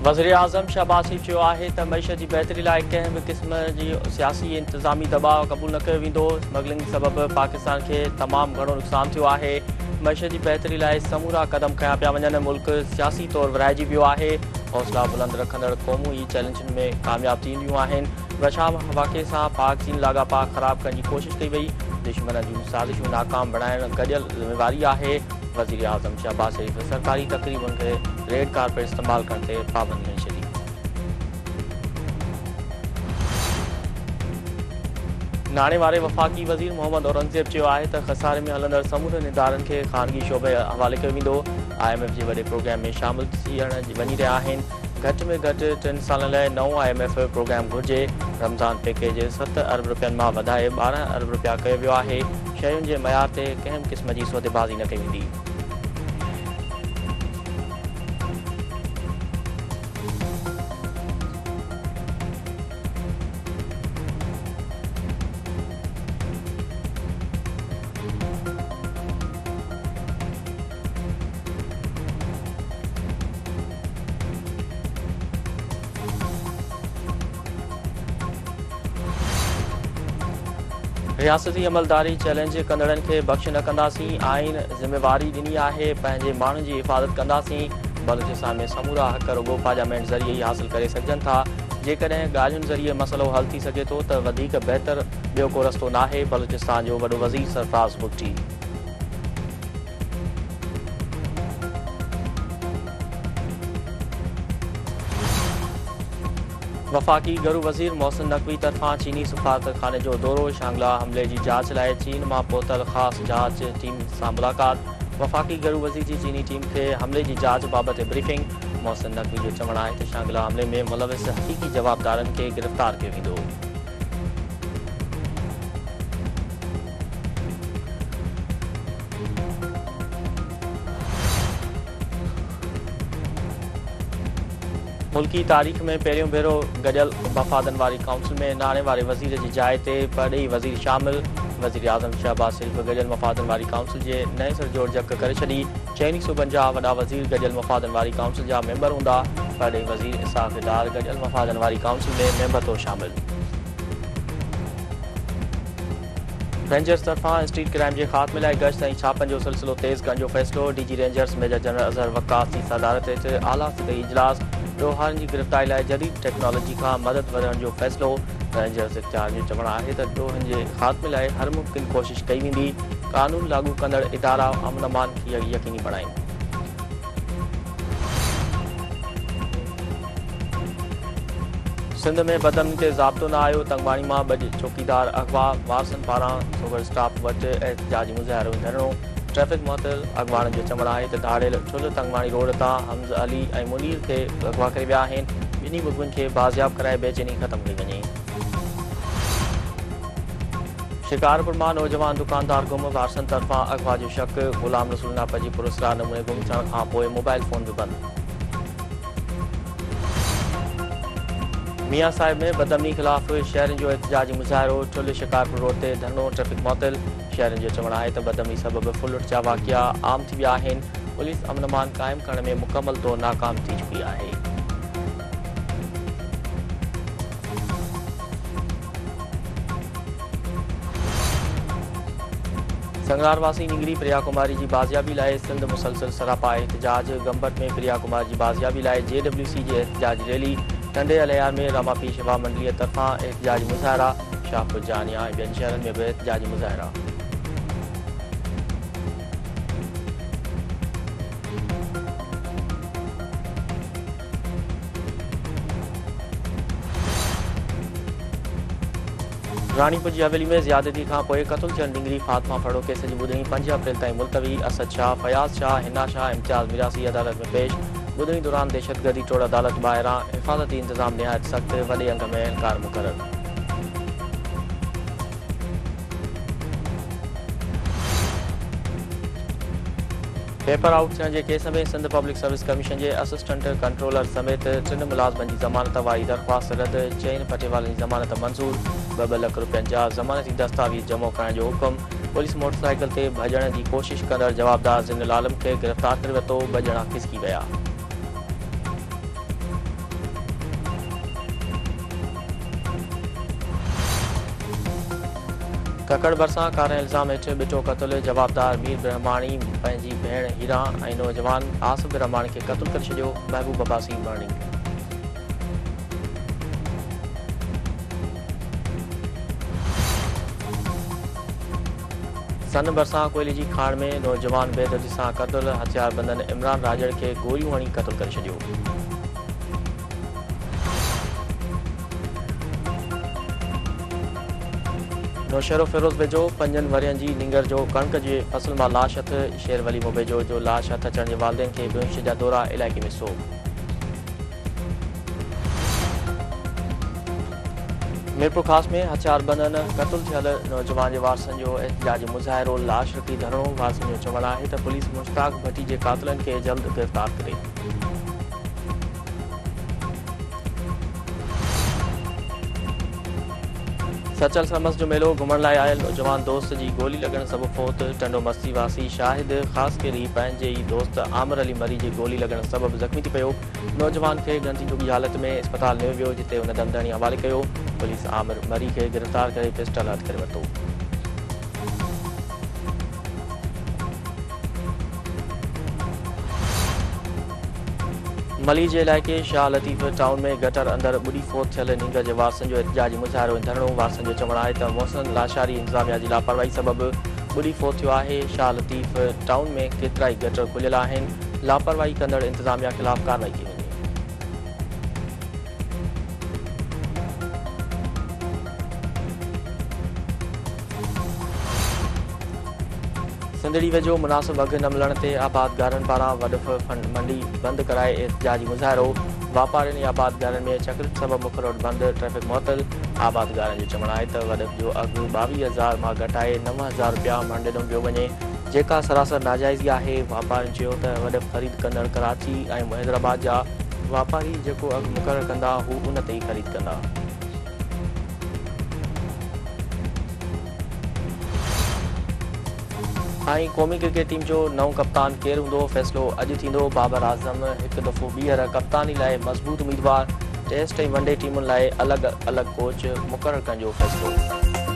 वज़ीर आज़म शहबाज शरीफ़ चयो आहे त मईशत जी बहितरी लाइ कंहिं बि क़िस्म जी सियासी इंतिज़ामी दबाव क़बूल न कयो वेंदो। स्मगलिंग सबबि पाकिस्तान खे तमामु घणो नुक़सानु थियो आहे। मईशत जी बहितरी लाइ समूरा क़दम खयां पिया वञनि। मुल्क सियासी तौरु विरहाइजी वियो आहे। हौसला बुलंद रखंदड़ क़ौमूं ई चैलेंजनि में कामयाबु थींदियूं आहिनि। वशाम वाक़े सां पाक चीन लाॻापा ख़राब करण जी कोशिशि कई वई। दुश्मन जूं साज़िशूं नाकाम बणाइण गॾियल ज़िम्मेवारी आहे। वज़ीर आज़म शहबाज शरीफ़ सरकारी तक़रीबुनि खे रेड कारपेट इस्तेमालु करण ते पाबंदी हणी छॾी। नाणे वारे वफ़ाक़ी वज़ीर मोहम्मद औरंगज़ेब चयो आहे त ख़सारे में हलंदड़ समूरनि इदारनि खे ख़ानगी शोबे हवाले कयो वेंदो। IMF जे वॾे प्रोग्राम में शामिल थियण वञी रहिया आहिनि। घटि में घटि 3 सालनि लाइ नओं IMF प्रोग्राम घुरिजे। रमज़ान पैकेज 7 अरब रुपयनि मां वधाए 12 अरब रुपया कयो वियो आहे। शयुनि जे मयार ते कंहिं बि क़िस्म जी सौदेबाज़ी न कई वेंदी। रियासती अमलदारी चैलेंज कंदड़नि खे बख़्श न कंदासीं। आइन ज़िम्मेवारी ॾिनी आहे। पंहिंजे माण्हुनि जी हिफ़ाज़त कंदासीं। बलूचिस्तान में समूरा हक़ रुॻो पार्लियामेंट ज़रिए ई हासिल करे सघजनि था। जेकॾहिं ॻाल्हियुनि ज़रिए मसइलो हल थी सघे थो त वधीक बहितर ॿियो को रस्तो नाहे। बलूचिस्तान जो वॾो वज़ीर सरफराज़ बुगटी। वफ़ाक़ी घरू वज़ीर मोहसिन नक़वी तरफ़ां चीनी सफ़ारतखाने जो दौरो। शांगला हमले जी जांच लाइ चीन मां पहुतल ख़ासि जांच टीम सां मुलाक़ात। वफ़ाक़ी घरू वज़ीर जी चीनी टीम खे हमले जी जांच बाबति ब्रीफिंग। मोहसिन नक़वी जो चवणु आहे त शांगला हमले में मुलविस हक़ीक़ी जवाबदारनि खे गिरफ़्तार कयो वेंदो। मुल्की तारीख़ में पहिरियों भेरो गॾियल वफ़ादनि वारी काउंसिल में नाणे वारे वज़ीर जी जाइ ते परॾेही वज़ीर शामिल। वज़ीर आज़म शहबाज शरीफ़ गॾियल वफ़ादनि वारी काउंसिल जे नएं सिर जोड़ जक करे छॾी। चइनी सूबनि जा वॾा वज़ीर गॾियल वफ़ादनि वारी काउंसिल जा मेंबर हूंदा। परॾेही वज़ीर इसाक़ डार गॾियल वफ़ादनि वारी काउंसिल में मेंबर तो शामिल। रेंजर्स तरफ़ां स्ट्रीट क्राइम जे ख़ात्मे लाइ गश्त ऐं छापनि जो सिलसिलो तेज़ करण जो फ़ैसिलो। DG Rangers major general Azhar Waqas जी सदारत हेठि आला सतही इजलास। ॾोहारनि जी गिरफ़्तारी लाइ जदीद टेक्नोलॉजी खां मदद वठण जो फ़ैसिलो। रेंजर्स इख़्तियार जो चवणु आहे त ॾोहनि जे ख़ात्मे लाइ हर मुमकिन कोशिश कई वेंदी। क़ानून लागू कंदड़ इदारा अमन अमान खे यक़ीनी बणाइनि। सिंध में बदअमनी ते ज़ाब्तो न आयो। तंगवाणी मां 2 चौकीदार अगवा। वारसनि पारां सोगर स्टाफ वटि एहतिजाजी मुज़ाहिरो धरणो। ट्रैफ़िक मुअतल। अॻवाणनि जो चवणु आहे त धाड़ियल छुल तंगवाणी रोड तां हमज़ अली ऐं मुनीर खे अगवा करे विया आहिनि। ॿिन्ही मुल्कनि खे बाज़ियाब कराए बेचैनी ख़तमु कई वञे। शिकारपुर मां नौजवान दुकानदार गुम। वारसनि तरफ़ां अगवा जो शक। ग़ुलाम रसूल नाप जी पुरस्कार नमूने गुम थियण खां पोइ मोबाइल फ़ोन बि बंदि। मियां साहिब में बदअमनी ख़िलाफ़ शहरनि जो एहतिजाजी मुज़ाहिरो। ठुल शिकारपुर रोड ते धरनो। ट्रैफ़िक मुअतल। शहरनि जो चवणु आहे त बदअमनी सबबि फुलट जा वाक़िया आम थी विया आहिनि। पुलिस अमन अमान क़ाइमु करण में मुकमल तौरु नाकाम थी चुकी आहे। संगरार वासी निंगरी प्रिया कुमारी जी बाज़ियाबी लाइ सिंध मुसलसिल सरापा एहतिजाज। गंबट में प्रिया कुमारी जी बाज़ियाबी लाइ JWC जी एहतिजाजी रैली। टंडे अलियार में रामापी शेवा मंडलीअ तरफ़ां एहतिजाजी मुज़ाहिरा। शाहपुर जानिया ऐं ॿियनि शहरनि में बि एहतिजाजी मुज़ाहिरा। रानीपुर जी हवेली में ज़ियादती खां पोइ क़त्ल थियल निंगरी फातिमा फड़ो केस जी ॿुधणी 5 अप्रैल ताईं मुलतवी। असद शाह, फयाज़ शाह, हिना शाह, इम्तियाज़ मिरासी अदालत में पेश। ॿुधणी दौरान दहशतगर्दी टोड़ अदालत ॿाहिरां। हिफ़ाज़ती इंतज़ाम निहायत सख़्त। वॾे अंग में एहलकार मुक़ररु। पेपर आउट थियण जे केस में सिंध पब्लिक सर्विस कमीशन जे असिस्टेंट कंट्रोलर समेत 3 मुलाज़िमनि जी ज़मानत वारी दरख़्वास्त रद्द। चइनि पटेवालनि जी ज़मानत मंज़ूर। 2 लख रुपयनि जा ज़मानती दस्तावेज़ जमो करण जो हुकुम। पुलिस मोटरसाइकिल ते भॼण जी कोशिश कंदड़ जवाबदार ज़िनुल आलम खे गिरफ़्तार करे वरितो। 2 ॼणा खिसकी विया। ककड़ भरिसां कारण इल्ज़ाम हेठि ॿिटो क़तल जवाबदार मीर ब्रह्माणी पंहिंजी भेण हीरा ऐं नौजवान आसिफ ब्रह्माणी खे क़तल करे छॾियो। महबूब अब्बासी बरणी। सन भरिसां कोयले जी खाण में नौजवान बेदर्दी सां क़तल। हथियारबंदनि इमरान राजड़ खे गोलियूं हणी क़तल करे छॾियो। नौशहरो फिरोज़ वेझो 5 वरियनि जी नींगर जो कणक जे फसल मां लाश हथ। शेरवली मोबेजो जो लाश हथ अचण जे वालदेन खे बेहोश जा दौरा इलाइक़े में सो। मीरपुर ख़ास में हथियारबंदनि क़तल थियल नौजवान जे वारसनि जो एहतिजाजी मुज़ाहिरो। लाश रखी धरणो। वारसनि जो चवणु आहे त पुलिस मुश्ताक भट्टी जे क़ातिलनि खे जल्द गिरफ़्तार करे। सचल समस जो मेलो घुमण लाइ आयल नौजवान दोस्त जी गोली लॻण सबबि फौत। टंडो मस्ती वासी शाहिद ख़ासि केरी पंहिंजे ई दोस्त आमिर अली मरी जी गोली लॻण सबबि ज़ख़्मी थी पियो। नौजवान खे गंदी जुगी हालत में अस्पताल नियो वियो, जिते हुन दमदणी हवाले कयो। पुलिस आमिर मरी खे गिरफ़्तार करे पिस्टल हथ करे वरितो। मली जे इलाइक़े शाह लतीफ़ टाउन में गटर अंदरि ॿुॾी फोत थियल नींगर जे वारसनि जो एहतिजाजी मुज़ाहिरो ऐं धरणो। वारसनि जो चवणु आहे त मौसम लाशारी इंतिज़ामिया जी लापरवाही सबबि ॿुॾी फोत थियो आहे। शाह लतीफ़ टाउन में केतिरा ई गटर खुलियल आहिनि। लापरवाही कंदड़ इंतिज़ामिया ख़िलाफ़ कार्रवाई कई वञे। सिंधड़ी वेझो मुनासिब अघु न मिलण ते आबादगारनि पारां वॾफ मंडी बंदि कराए एहतिजाजी मुज़ाहिरो। वापारियुनि ऐं आबादगारनि में चक्रित सबबि मुख्य रोड बंदि, ट्रैफ़िक मुअतल। आबादगारनि जो चवणु आहे त वॾफ जो अघु 22,000 मां घटाए 9,000 रुपया मंडी ॾिनो पियो वञे, जेका सरासर नाजाइज़ी आहे। वापारियुनि चयो त वॾफ ख़रीद कंदड़ कराची ऐं हैदराबाद जा वापारी जेको अघु मुक़ररु कंदा हू उन ते ई ख़रीद कंदा। ऐं क़ौमी क्रिकेट टीम जो नओं कप्तान केरु हूंदो, फ़ैसिलो अॼु थींदो। बाबर आज़म हिकु दफ़ो ॿीहर कप्तानी लाइ मज़बूत उम्मीदवार। टेस्ट ऐं वनडे टीमुनि लाइ अलॻि अलॻि कोच मुक़ररु करण जो फ़ैसिलो।